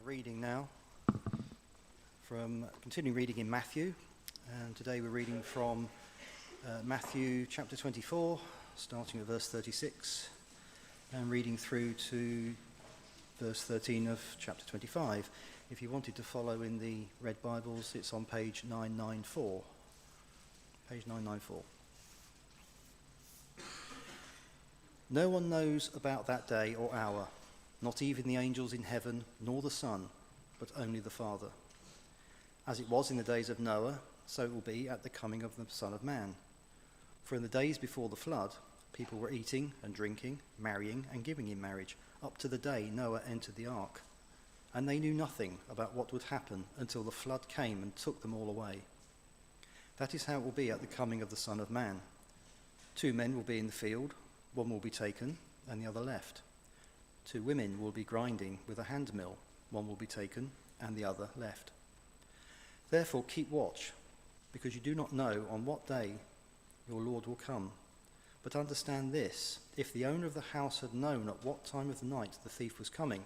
Reading now from continuing reading in Matthew, and today we're reading from Matthew chapter 24, starting at verse 36 and reading through to verse 13 of chapter 25. If you wanted to follow in the red Bibles, it's on page 994. Page 994. No one knows about that day or hour, not even the angels in heaven, nor the Son, but only the Father. As it was in the days of Noah, so it will be at the coming of the Son of Man. For in the days before the flood, people were eating and drinking, marrying and giving in marriage, up to the day Noah entered the ark. And they knew nothing about what would happen until the flood came and took them all away. That is how it will be at the coming of the Son of Man. 2 men will be in the field, one will be taken and the other left. 2 women will be grinding with a hand mill, one will be taken and the other left. Therefore keep watch, because you do not know on what day your Lord will come. But understand this, if the owner of the house had known at what time of the night the thief was coming,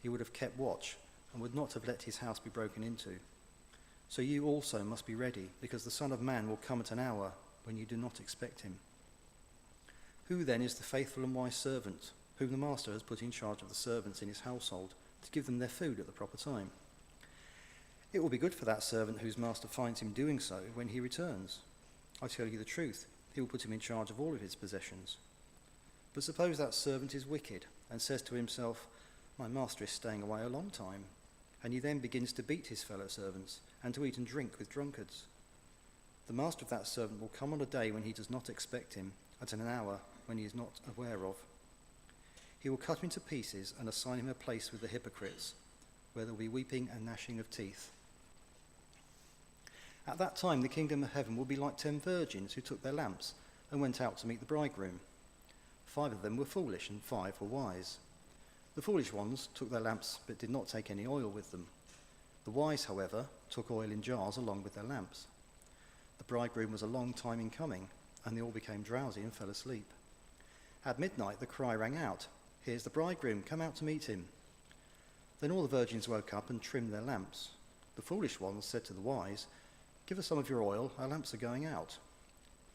he would have kept watch and would not have let his house be broken into. So you also must be ready, because the Son of Man will come at an hour when you do not expect him. Who then is the faithful and wise servant, whom the master has put in charge of the servants in his household, to give them their food at the proper time? It will be good for that servant whose master finds him doing so when he returns. I tell you the truth, he will put him in charge of all of his possessions. But suppose that servant is wicked and says to himself, my master is staying away a long time, and he then begins to beat his fellow servants and to eat and drink with drunkards. The master of that servant will come on a day when he does not expect him, at an hour when he is not aware of. He will cut him to pieces and assign him a place with the hypocrites, where there will be weeping and gnashing of teeth. At that time the kingdom of heaven will be like 10 virgins who took their lamps and went out to meet the bridegroom. 5 of them were foolish and 5 were wise. The foolish ones took their lamps but did not take any oil with them. The wise, however, took oil in jars along with their lamps. The bridegroom was a long time in coming, and they all became drowsy and fell asleep. At midnight the cry rang out, here's the bridegroom, come out to meet him. Then all the virgins woke up and trimmed their lamps. The foolish ones said to the wise, give us some of your oil, our lamps are going out.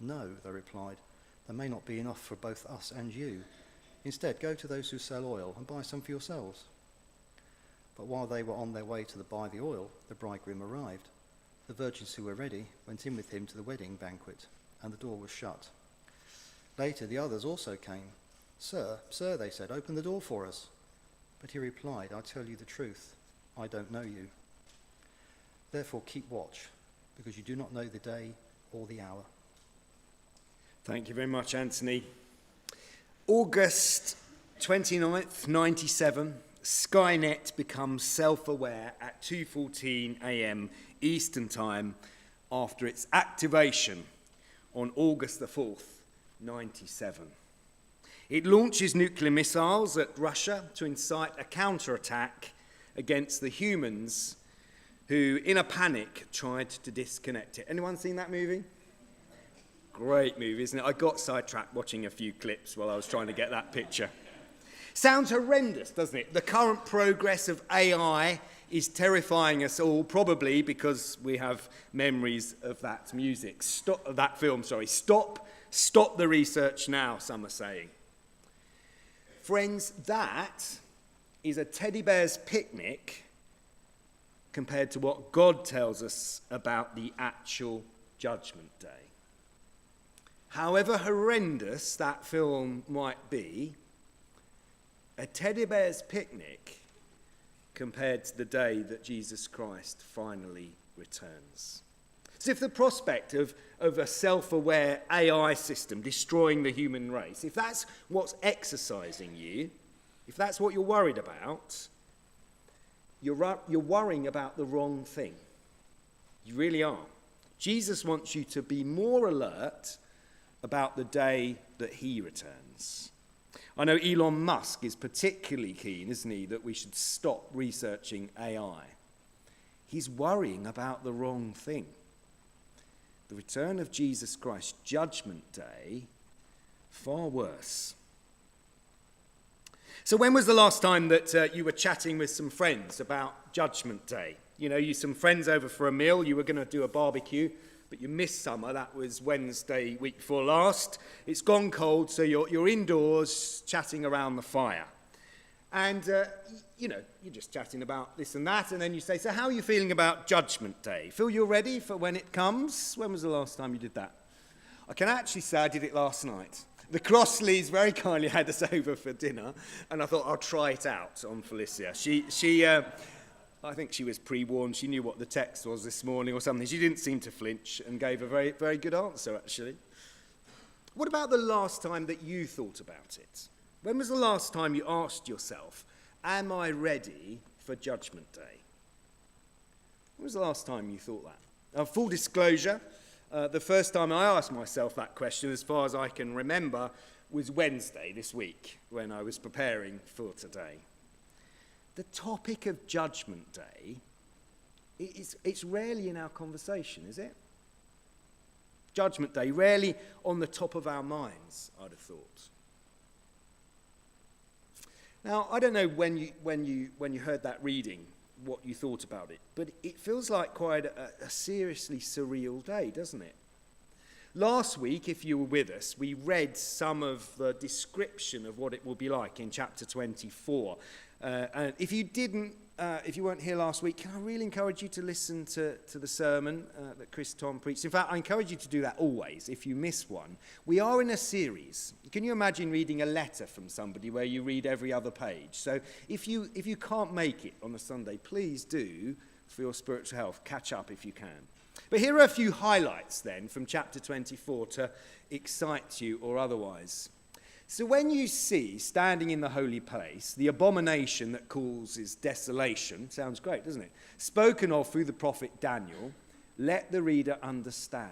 No, they replied, there may not be enough for both us and you. Instead, go to those who sell oil and buy some for yourselves. But while they were on their way to buy the oil, the bridegroom arrived. The virgins who were ready went in with him to the wedding banquet, and the door was shut. Later the others also came. Sir, they said, open the door for us. But he replied, I tell you the truth, I don't know you. Therefore keep watch, because you do not know the day or the hour. Thank you very much, Anthony. August 29th, 97, Skynet becomes self-aware at 2:14 a.m. Eastern Time after its activation on August the 4th, 97. It launches nuclear missiles at Russia to incite a counterattack against the humans who, in a panic, tried to disconnect it. Anyone seen that movie? Great movie, isn't it? I got sidetracked watching a few clips while I was trying to get that picture. Sounds horrendous, doesn't it? The current progress of AI is terrifying us all, probably because we have memories of that music. That film. Stop the research now, some are saying. Friends, that is a teddy bear's picnic compared to what God tells us about the actual judgment day. However horrendous that film might be, a teddy bear's picnic compared to the day that Jesus Christ finally returns. As if the prospect of a self-aware AI system destroying the human race, if that's what's exercising you, if that's what you're worried about, you're worrying about the wrong thing. You really are. Jesus wants you to be more alert about the day that he returns. I know Elon Musk is particularly keen, isn't he, that we should stop researching AI. He's worrying about the wrong thing. The return of Jesus Christ, Judgment Day, far worse. So when was the last time that you were chatting with some friends about Judgment Day? You know, you some friends over for a meal, you were going to do a barbecue, but you missed summer. That was Wednesday week before last. It's gone cold, so you're indoors chatting around the fire. And, you're just chatting about this and that, and then you say, so how are you feeling about Judgment Day? Feel you're ready for when it comes? When was the last time you did that? I can actually say I did it last night. The Crossleys very kindly had us over for dinner, and I thought I'll try it out on Felicia. I think she was pre-warned. She knew what the text was this morning or something. She didn't seem to flinch and gave a very, very good answer, actually. What about the last time that you thought about it? When was the last time you asked yourself, am I ready for Judgment Day? When was the last time you thought that? Now, full disclosure, the first time I asked myself that question, as far as I can remember, was Wednesday this week when I was preparing for today. The topic of Judgment Day, it's rarely in our conversation, is it? Judgment Day, rarely on the top of our minds, I'd have thought. Now, I don't know when you heard that reading, what you thought about it, but it feels like quite a seriously surreal day, doesn't it? Last week, if you were with us, we read some of the description of what it will be like in chapter 24. And if you weren't here last week, can I really encourage you to listen to the sermon that Chris Tom preached? In fact, I encourage you to do that always, if you miss one. We are in a series. Can you imagine reading a letter from somebody where you read every other page? So if you can't make it on a Sunday, please do, for your spiritual health, catch up if you can. But here are a few highlights then from chapter 24 to excite you or otherwise. So when you see, standing in the holy place, the abomination that causes desolation, sounds great, doesn't it? Spoken of through the prophet Daniel, let the reader understand.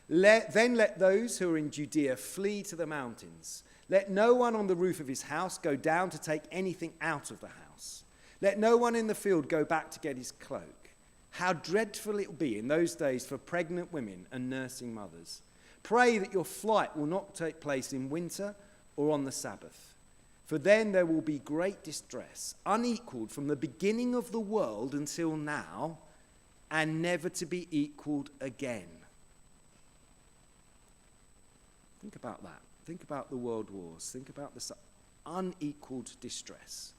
Then let those who are in Judea flee to the mountains. Let no one on the roof of his house go down to take anything out of the house. Let no one in the field go back to get his cloak. How dreadful it will be in those days for pregnant women and nursing mothers. Pray that your flight will not take place in winter or on the Sabbath, for then there will be great distress, unequaled from the beginning of the world until now, and never to be equaled again. Think about that. Think about the world wars. Think about the unequaled distress.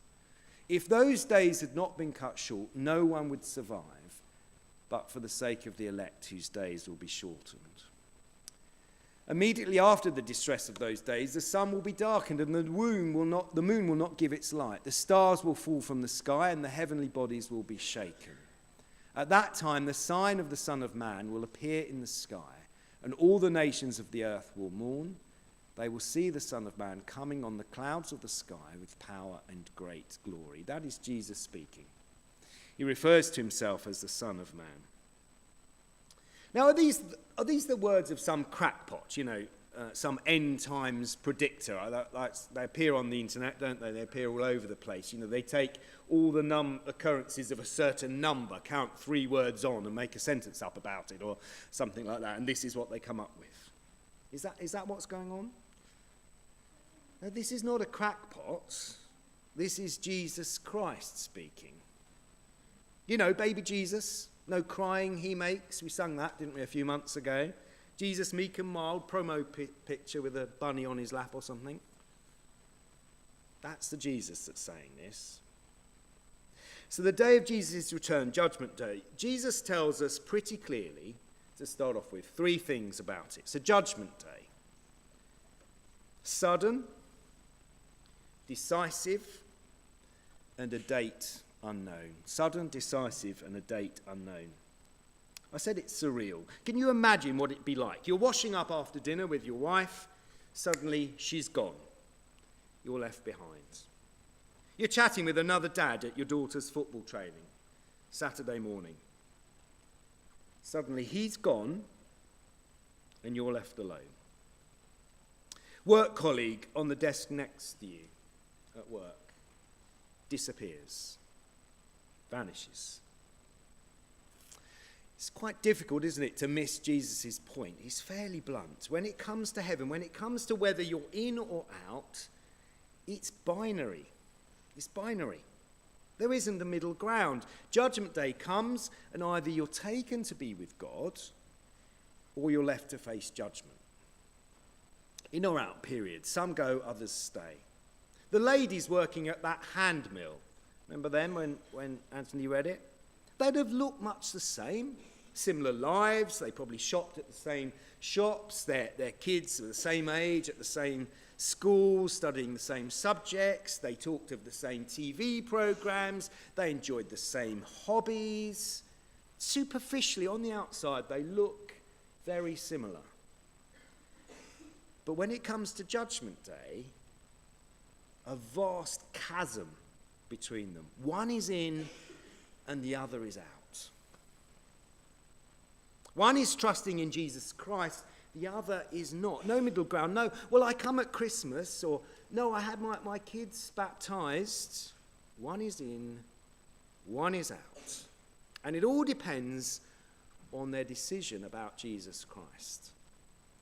If those days had not been cut short, no one would survive, but for the sake of the elect whose days will be shortened. Immediately after the distress of those days, the sun will be darkened and the moon will not give its light. The stars will fall from the sky and the heavenly bodies will be shaken. At that time, the sign of the Son of Man will appear in the sky, and all the nations of the earth will mourn. They will see the Son of Man coming on the clouds of the sky with power and great glory. That is Jesus speaking. He refers to himself as the Son of Man. Now, are these the words of some crackpot, some end times predictor? They appear on the internet, don't they? They appear all over the place. They take all the occurrences of a certain number, count 3 words on, and make a sentence up about it, or something like that. And this is what they come up with. Is that what's going on? No, this is not a crackpot. This is Jesus Christ speaking. Baby Jesus. No crying he makes. We sung that, didn't we, a few months ago? Jesus, meek and mild, promo picture with a bunny on his lap or something. That's the Jesus that's saying this. So the day of Jesus' return, Judgment Day, Jesus tells us pretty clearly, to start off with, 3 things about it. So Judgment Day. Sudden, decisive, and a date unknown. Sudden, decisive, and a date unknown. I said it's surreal. Can you imagine what it'd be like? You're washing up after dinner with your wife. Suddenly, she's gone. You're left behind. You're chatting with another dad at your daughter's football training. Saturday morning. Suddenly, he's gone, and you're left alone. Work colleague on the desk next to you at work disappears. Vanishes. It's quite difficult, isn't it, to miss Jesus' point. He's fairly blunt. When it comes to heaven, when it comes to whether you're in or out, It's binary. It's binary. There isn't a middle ground. Judgment Day comes, and either you're taken to be with God, or you're left to face judgment. In or out period. Some go, others stay. The ladies working at that hand mill, remember them when Anthony read it? They'd have looked much the same. Similar lives. They probably shopped at the same shops. Their kids were the same age, at the same schools, studying the same subjects. They talked of the same TV programs. They enjoyed the same hobbies. Superficially, on the outside, they look very similar. But when it comes to Judgment Day, a vast chasm between them. One is in and the other is out. One is trusting in Jesus Christ, the other is not. No middle ground. No, well, I come at Christmas, or no, I had my kids baptized. One is in, one is out. And it all depends on their decision about Jesus Christ.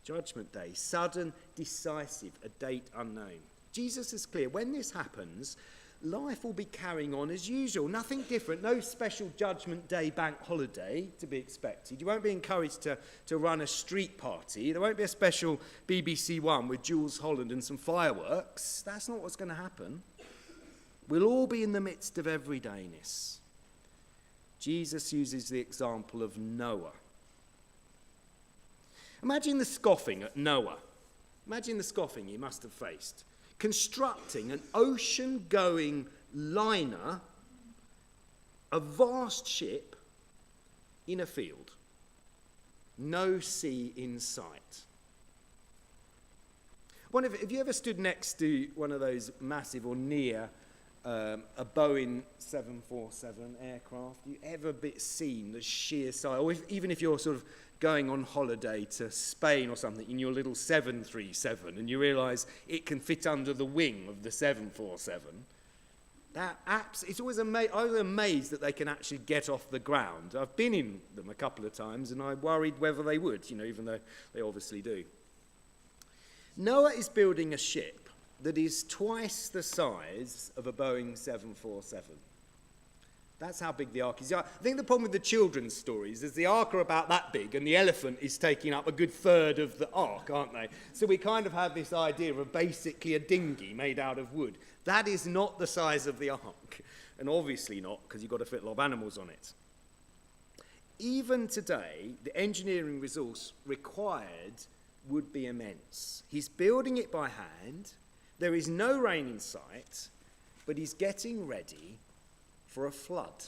Judgment Day, sudden, decisive, a date unknown. Jesus is clear. When this happens, life will be carrying on as usual. Nothing different. No special Judgment Day bank holiday to be expected. You won't be encouraged to run a street party. There won't be a special BBC One with Jules Holland and some fireworks. That's not what's going to happen. We'll all be in the midst of everydayness. Jesus uses the example of Noah. Imagine the scoffing at Noah. Imagine the scoffing he must have faced. Constructing an ocean-going liner, a vast ship in a field. No sea in sight. Have you ever stood next to one of those massive or near a Boeing 747 aircraft? You ever seen the sheer size? Or even if you're sort of going on holiday to Spain or something in your little 737 and you realise it can fit under the wing of the 747, it's always I was amazed that they can actually get off the ground. I've been in them a couple of times and I worried whether they would, even though they obviously do. Noah is building a ship that is twice the size of a Boeing 747. That's how big the ark is. I think the problem with the children's stories is the ark are about that big and the elephant is taking up a good third of the ark, aren't they? So we kind of have this idea of basically a dinghy made out of wood. That is not the size of the ark, and obviously not, because you've got to fit a lot of animals on it. Even today, the engineering resource required would be immense. He's building it by hand. There is no rain in sight, but he's getting ready for a flood.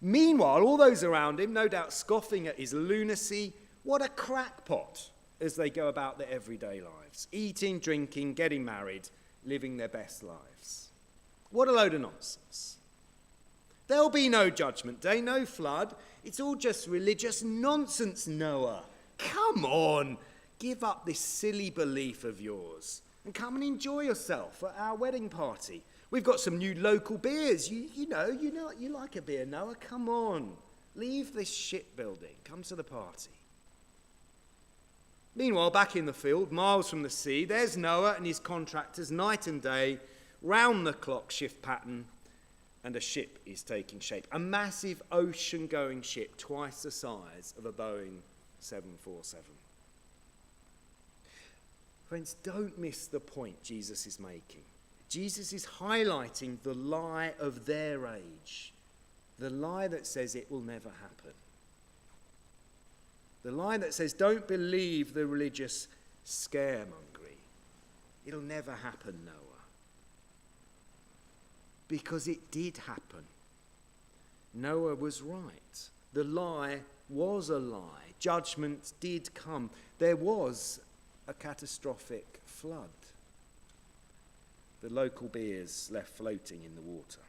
Meanwhile, all those around him, no doubt scoffing at his lunacy. What a crackpot as they go about their everyday lives. Eating, drinking, getting married, living their best lives. What a load of nonsense. There'll be no Judgment Day, no flood. It's all just religious nonsense, Noah. Come on, give up this silly belief of yours and come and enjoy yourself at our wedding party. We've got some new local beers. You like a beer, Noah. Come on. Leave this shipbuilding. Come to the party. Meanwhile, back in the field, miles from the sea, there's Noah and his contractors, night and day, round-the-clock shift pattern, and a ship is taking shape. A massive ocean-going ship, twice the size of a Boeing 747. Friends, don't miss the point Jesus is making. Jesus is highlighting the lie of their age, the lie that says it will never happen. The lie that says don't believe the religious scaremongering. It'll never happen, Noah. Because it did happen. Noah was right. The lie was a lie. Judgment did come. There was a catastrophic flood. The local beers left floating in the water.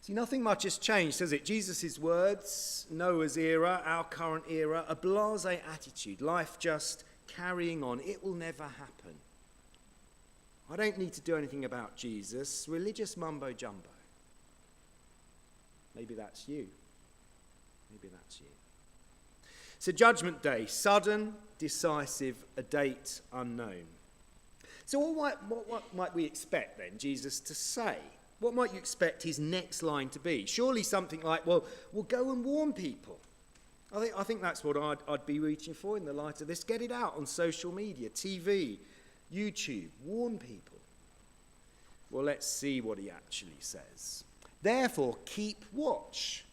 See, nothing much has changed, has it? Jesus' words, Noah's era, our current era, a blasé attitude, life just carrying on. It will never happen. I don't need to do anything about Jesus. Religious mumbo-jumbo. Maybe that's you. Maybe that's you. So Judgment Day, sudden, decisive, a date unknown. So what might we expect then Jesus to say? What might you expect his next line to be? Surely something like, well, we'll go and warn people. I think that's what I'd be reaching for in the light of this. Get it out on social media, TV, YouTube, warn people. Well, let's see what he actually says. Therefore, keep watch,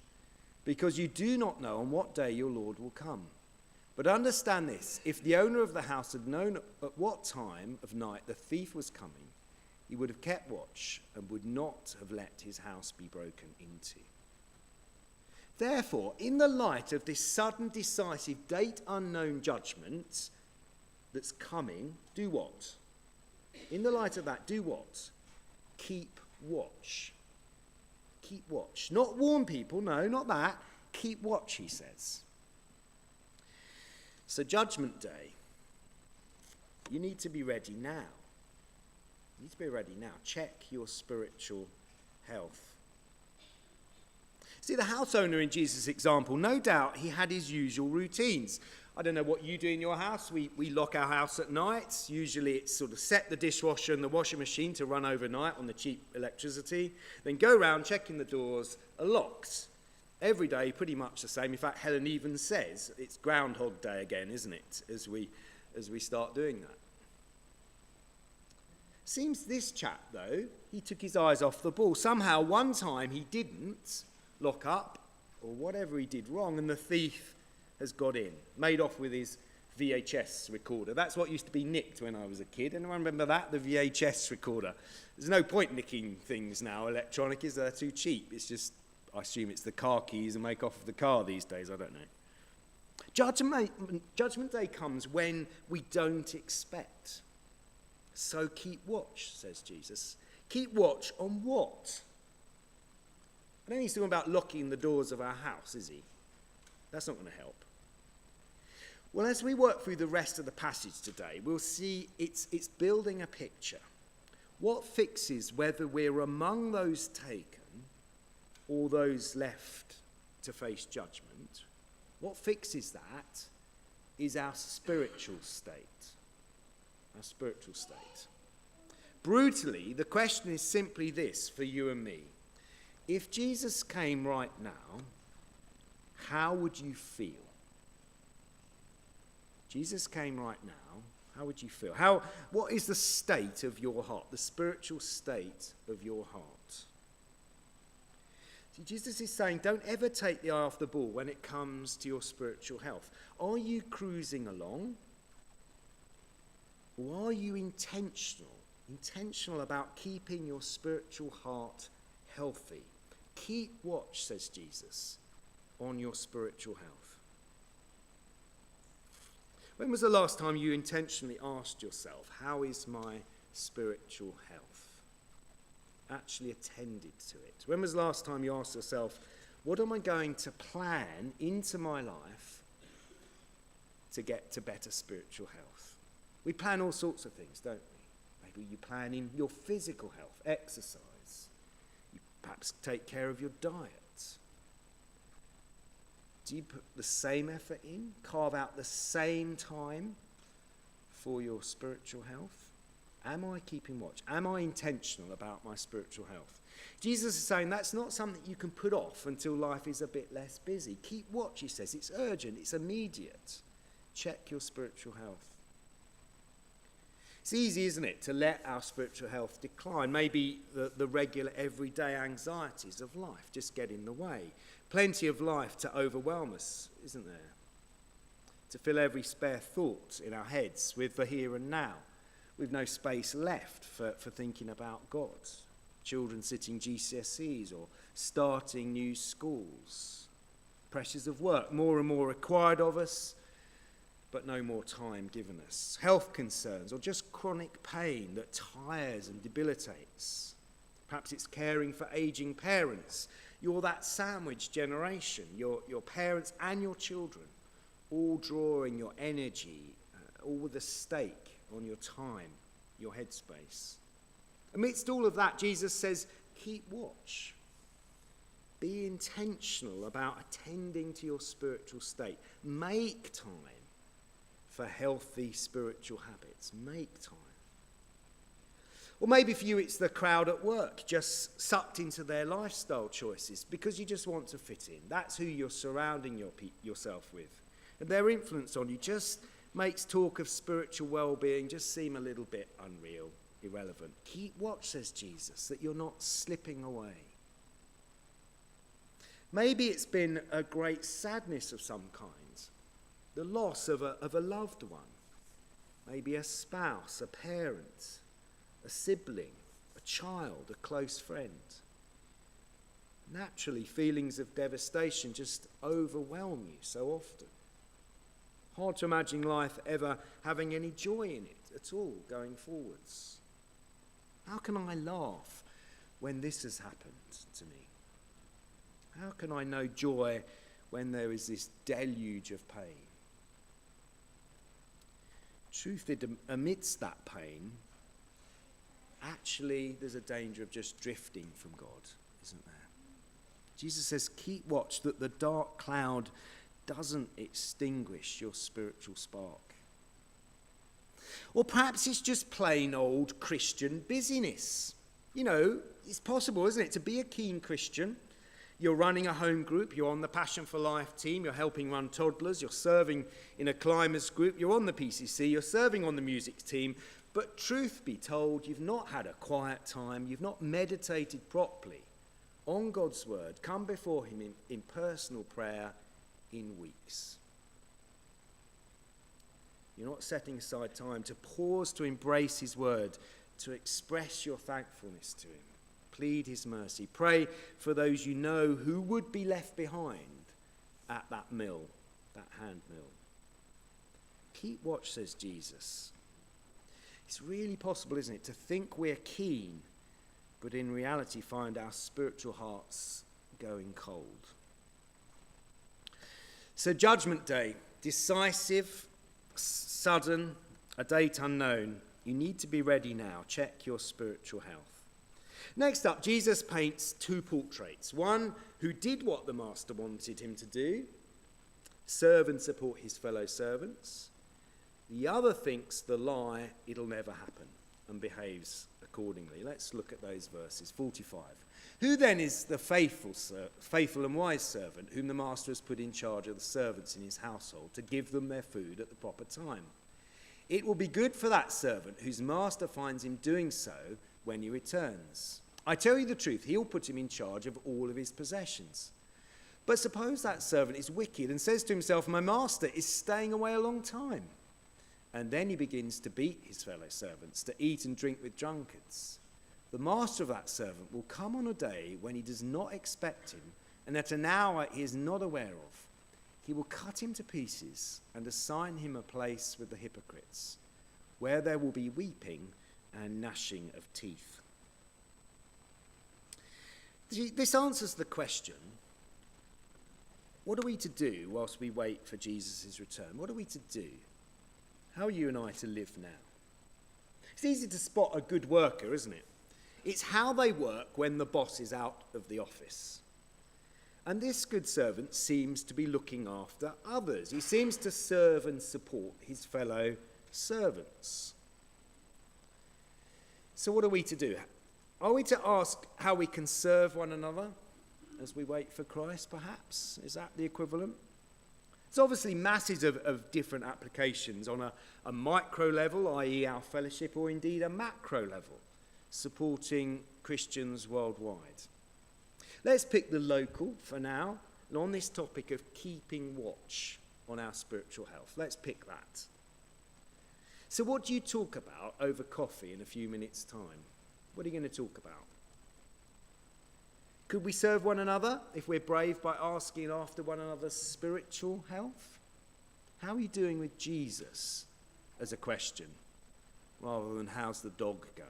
because you do not know on what day your Lord will come. But understand this, if the owner of the house had known at what time of night the thief was coming, he would have kept watch and would not have let his house be broken into. Therefore, in the light of this sudden, decisive, date-unknown judgment that's coming, do what? In the light of that, do what? Keep watch. Keep watch. Not warn people, no, not that. Keep watch, he says. So Judgment Day, you need to be ready now. You need to be ready now. Check your spiritual health. See, the house owner in Jesus' example, no doubt he had his usual routines. I don't know what you do in your house. We lock our house at night. Usually it's sort of set the dishwasher and the washing machine to run overnight on the cheap electricity. Then go around checking the doors are locked. Every day pretty much the same. In fact, Helen even says it's Groundhog Day again, isn't it, as we start doing that. Seems this chap, though, he took his eyes off the ball. Somehow one time he didn't lock up, or whatever he did wrong, and the thief has got in, made off with his VHS recorder. That's what used to be nicked when I was a kid. Anyone remember that? The VHS recorder. There's no point nicking things now, electronic, is they're too cheap. It's just, I assume it's the car keys and make off of the car these days, I don't know. Judgment Day comes when we don't expect. So keep watch, says Jesus. Keep watch on what? I don't think he's talking about locking the doors of our house, is he? That's not going to help. Well, as we work through the rest of the passage today, we'll see it's building a picture. What fixes whether we're among those taken or those left to face judgment, what fixes that is our spiritual state. Our spiritual state. Brutally, the question is simply this for you and me. If Jesus came right now, how would you feel? Jesus came right now, how would you feel? What is the state of your heart, the spiritual state of your heart? See, Jesus is saying, don't ever take the eye off the ball when it comes to your spiritual health. Are you cruising along? Or are you intentional about keeping your spiritual heart healthy? Keep watch, says Jesus, on your spiritual health. When was the last time you intentionally asked yourself, how is my spiritual health? Actually attended to it. When was the last time you asked yourself, what am I going to plan into my life to get to better spiritual health? We plan all sorts of things, don't we? Maybe you plan in your physical health, exercise. You perhaps take care of your diet. Do you put the same effort in? Carve out the same time for your spiritual health? Am I keeping watch? Am I intentional about my spiritual health? Jesus is saying that's not something you can put off until life is a bit less busy. Keep watch, he says. It's urgent. It's immediate. Check your spiritual health. It's easy, isn't it, to let our spiritual health decline. Maybe the regular everyday anxieties of life just get in the way. Plenty of life to overwhelm us, isn't there? To fill every spare thought in our heads with the here and now. We've no space left for thinking about God. Children sitting GCSEs or starting new schools. Pressures of work, more and more required of us, but no more time given us. Health concerns or just chronic pain that tires and debilitates. Perhaps it's caring for aging parents. You're that sandwich generation, your parents and your children, all drawing your energy, all with a stake on your time, your headspace. Amidst all of that, Jesus says, keep watch. Be intentional about attending to your spiritual state. Make time for healthy spiritual habits. Make time. Or maybe for you it's the crowd at work, just sucked into their lifestyle choices because you just want to fit in. That's who you're surrounding yourself with. And their influence on you just makes talk of spiritual well-being just seem a little bit unreal, irrelevant. Keep watch, says Jesus, that you're not slipping away. Maybe it's been a great sadness of some kind, the loss of a loved one, maybe a spouse, a parent, a sibling, a child, a close friend. Naturally, feelings of devastation just overwhelm you so often. Hard to imagine life ever having any joy in it at all going forwards. How can I laugh when this has happened to me? How can I know joy when there is this deluge of pain? Truth is, amidst that pain, actually there's a danger of just drifting from God, isn't there? Jesus says, keep watch that the dark cloud doesn't extinguish your spiritual spark. Or perhaps it's just plain old Christian busyness. You know, it's possible, isn't it, to be a keen Christian. You're running a home group, you're on the Passion for Life team, you're helping run toddlers, you're serving in a climbers group, you're on the PCC, you're serving on the music team. But truth be told, you've not had a quiet time, you've not meditated properly on God's word, come before him in personal prayer in weeks. You're not setting aside time to pause to embrace his word, to express your thankfulness to him. Plead his mercy. Pray for those you know who would be left behind at that mill, that hand mill. Keep watch, says Jesus. It's really possible, isn't it, to think we're keen, but in reality find our spiritual hearts going cold. So Judgment Day, decisive, sudden, a date unknown. You need to be ready now. Check your spiritual health. Next up, Jesus paints two portraits. One who did what the master wanted him to do, serve and support his fellow servants. The other thinks the lie, it'll never happen, and behaves accordingly. Let's look at those verses. 45. Who then is the faithful and wise servant whom the master has put in charge of the servants in his household to give them their food at the proper time? It will be good for that servant whose master finds him doing so when he returns. I tell you the truth, he'll put him in charge of all of his possessions. But suppose that servant is wicked and says to himself, my master is staying away a long time. And then he begins to beat his fellow servants, to eat and drink with drunkards. The master of that servant will come on a day when he does not expect him, and at an hour he is not aware of. He will cut him to pieces and assign him a place with the hypocrites, where there will be weeping and gnashing of teeth. This answers the question, what are we to do whilst we wait for Jesus' return? What are we to do? How are you and I to live now? It's easy to spot a good worker, isn't it? It's how they work when the boss is out of the office. And this good servant seems to be looking after others. He seems to serve and support his fellow servants. So what are we to do? Are we to ask how we can serve one another as we wait for Christ, perhaps? Is that the equivalent? It's obviously masses of different applications on a micro level, i.e. our fellowship, or indeed a macro level, supporting Christians worldwide. Let's pick the local for now, and on this topic of keeping watch on our spiritual health. Let's pick that. So what do you talk about over coffee in a few minutes' time? What are you going to talk about? Could we serve one another if we're brave by asking after one another's spiritual health? How are you doing with Jesus as a question, rather than how's the dog going?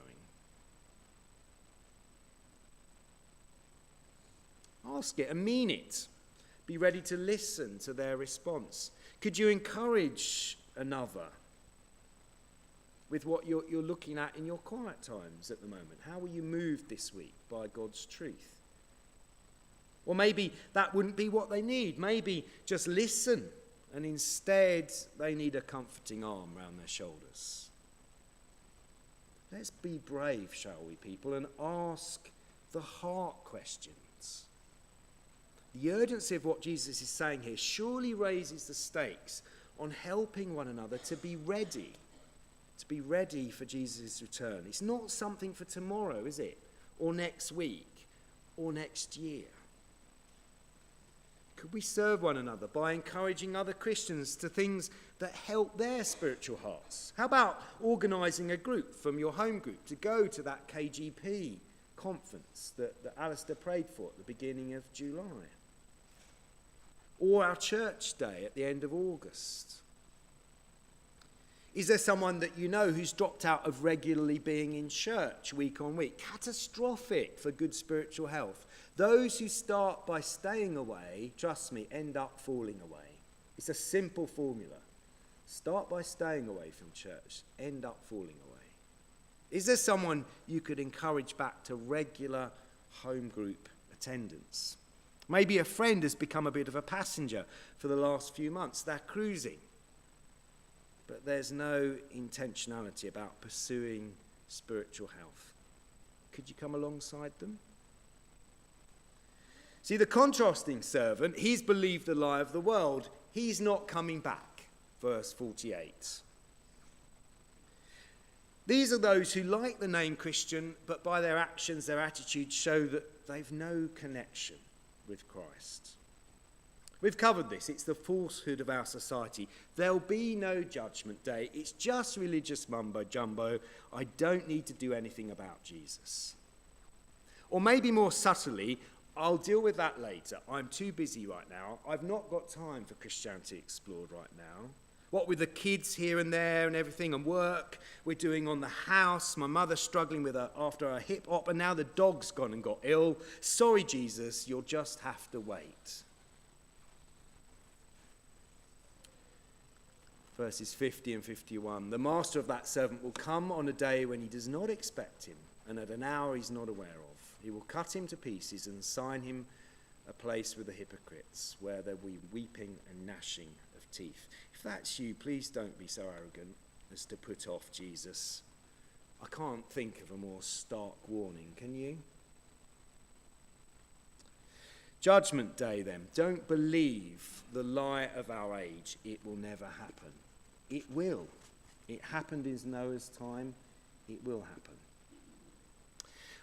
Ask it and mean it. Be ready to listen to their response. Could you encourage another with what you're looking at in your quiet times at the moment? How were you moved this week by God's truth? Or maybe that wouldn't be what they need. Maybe just listen, and instead they need a comforting arm around their shoulders. Let's be brave, shall we, people, and ask the heart questions. The urgency of what Jesus is saying here surely raises the stakes on helping one another to be ready for Jesus' return. It's not something for tomorrow, is it? Or next week, or next year. Could we serve one another by encouraging other Christians to things that help their spiritual hearts? How about organising a group from your home group to go to that KGP conference that Alistair prayed for at the beginning of July? Or our church day at the end of August? Is there someone that you know who's dropped out of regularly being in church week on week? Catastrophic for good spiritual health. Those who start by staying away, trust me, end up falling away. It's a simple formula. Start by staying away from church, end up falling away. Is there someone you could encourage back to regular home group attendance? Maybe a friend has become a bit of a passenger for the last few months. They're cruising. But there's no intentionality about pursuing spiritual health. Could you come alongside them? See, the contrasting servant, he's believed the lie of the world. He's not coming back. Verse 48. These are those who like the name Christian, but by their actions, their attitudes show that they've no connection with Christ. We've covered this. It's the falsehood of our society. There'll be no judgment day. It's just religious mumbo-jumbo. I don't need to do anything about Jesus. Or maybe more subtly, I'll deal with that later. I'm too busy right now. I've not got time for Christianity Explored right now. What with the kids here and there and everything and work we're doing on the house, my mother struggling with after her hip hop, and now the dog's gone and got ill. Sorry, Jesus, you'll just have to wait. Verses 50 and 51. The master of that servant will come on a day when he does not expect him, and at an hour he's not aware of. He will cut him to pieces and assign him a place with the hypocrites, where there will be weeping and gnashing of teeth. If that's you, please don't be so arrogant as to put off Jesus. I can't think of a more stark warning, can you? Judgment Day, then. Don't believe the lie of our age. It will never happen. It will. It happened in Noah's time. It will happen.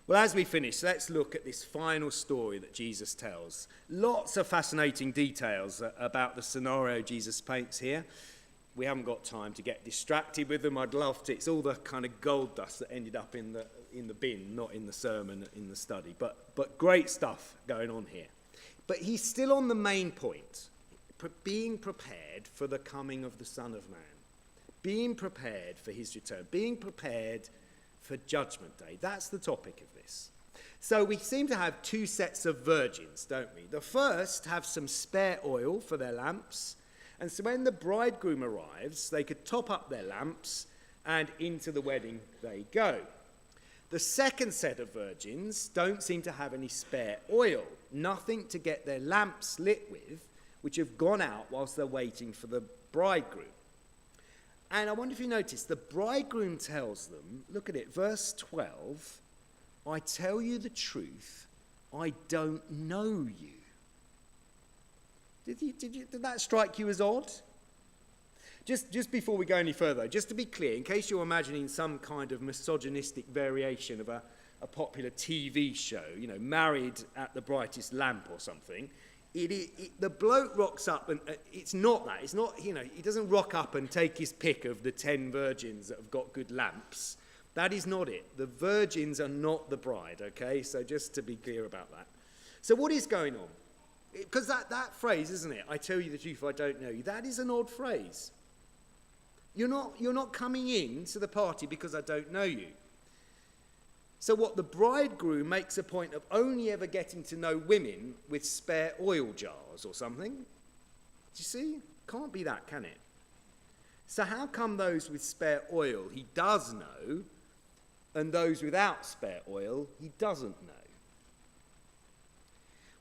Well, as we finish, let's look at this final story that Jesus tells. Lots of fascinating details about the scenario Jesus paints here. We haven't got time to get distracted with them. I'd love to. It's all the kind of gold dust that ended up in the bin, not in the sermon, in the study. But great stuff going on here. But he's still on the main point, being prepared for the coming of the Son of Man, being prepared for his return, being prepared for Judgment Day. That's the topic of this. So we seem to have two sets of virgins, don't we? The first have some spare oil for their lamps, and so when the bridegroom arrives, they could top up their lamps, and into the wedding they go. The second set of virgins don't seem to have any spare oil, nothing to get their lamps lit with, which have gone out whilst they're waiting for the bridegroom. And I wonder if you notice, the bridegroom tells them, look at it, verse 12, I tell you the truth, I don't know you. Did that strike you as odd? Just before we go any further, just to be clear, in case you're imagining some kind of misogynistic variation of a popular TV show, you know, Married at the Brightest Lamp or something, the bloke rocks up, and it's not that. It's not, you know, he doesn't rock up and take his pick of the 10 virgins that have got good lamps. That is not it. The virgins are not the bride, okay? So just to be clear about that. So what is going on? Because that phrase, isn't it? I tell you the truth, I don't know you. That is an odd phrase. You're not coming in to the party because I don't know you. So what, the bridegroom makes a point of only ever getting to know women with spare oil jars or something? Do you see? Can't be that, can it? So how come those with spare oil he does know, and those without spare oil he doesn't know?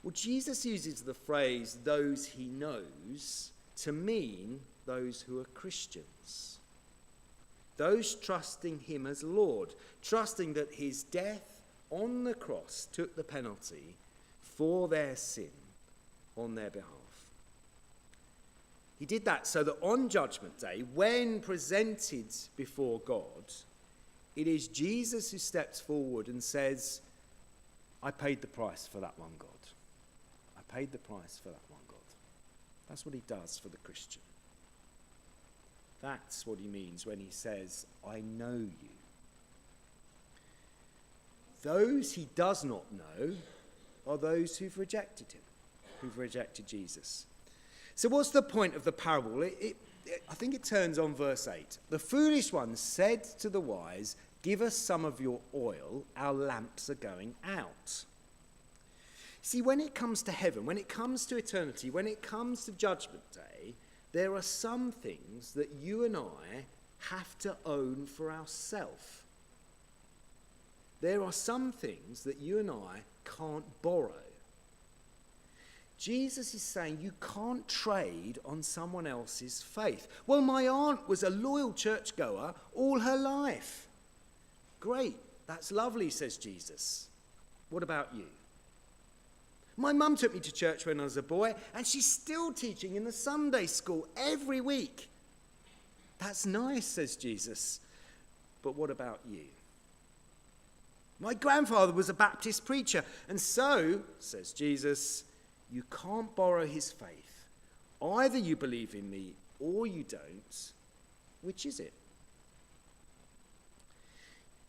Well, Jesus uses the phrase those he knows to mean those who are Christians. those trusting him as Lord, trusting that his death on the cross took the penalty for their sin on their behalf. He did that so that on Judgment Day, when presented before God, it is Jesus who steps forward and says, I paid the price for that one, God. I paid the price for that one, God. That's what he does for the Christian. That's what he means when he says, I know you. Those he does not know are those who've rejected him, who've rejected Jesus. So what's the point of the parable? I think it turns on verse 8. The foolish one said to the wise, give us some of your oil, our lamps are going out. See, when it comes to heaven, when it comes to eternity, when it comes to Judgment Day, there are some things that you and I have to own for ourselves. There are some things that you and I can't borrow. Jesus is saying you can't trade on someone else's faith. Well, my aunt was a loyal churchgoer all her life. Great, that's lovely, says Jesus. What about you? My mum took me to church when I was a boy, and she's still teaching in the Sunday school every week. That's nice, says Jesus. But what about you? My grandfather was a Baptist preacher, and so, says Jesus, you can't borrow his faith. Either you believe in me or you don't. Which is it?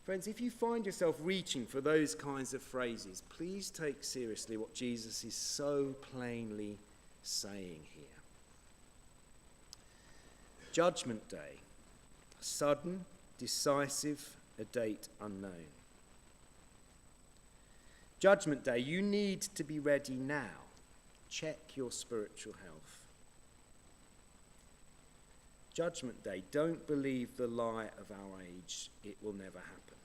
Friends, if you find yourself reaching for those kinds of phrases, please take seriously what Jesus is so plainly saying here. Judgment Day, sudden, decisive, a date unknown. Judgment Day, you need to be ready now. Check your spiritual health. Judgment Day, don't believe the lie of our age. It will never happen.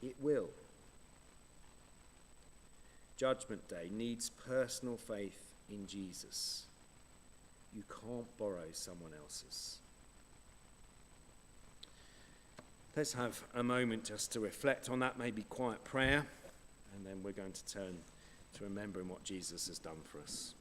It will. Judgment Day needs personal faith in Jesus. You can't borrow someone else's. Let's have a moment just to reflect on that, maybe quiet prayer, and then we're going to turn to remembering what Jesus has done for us.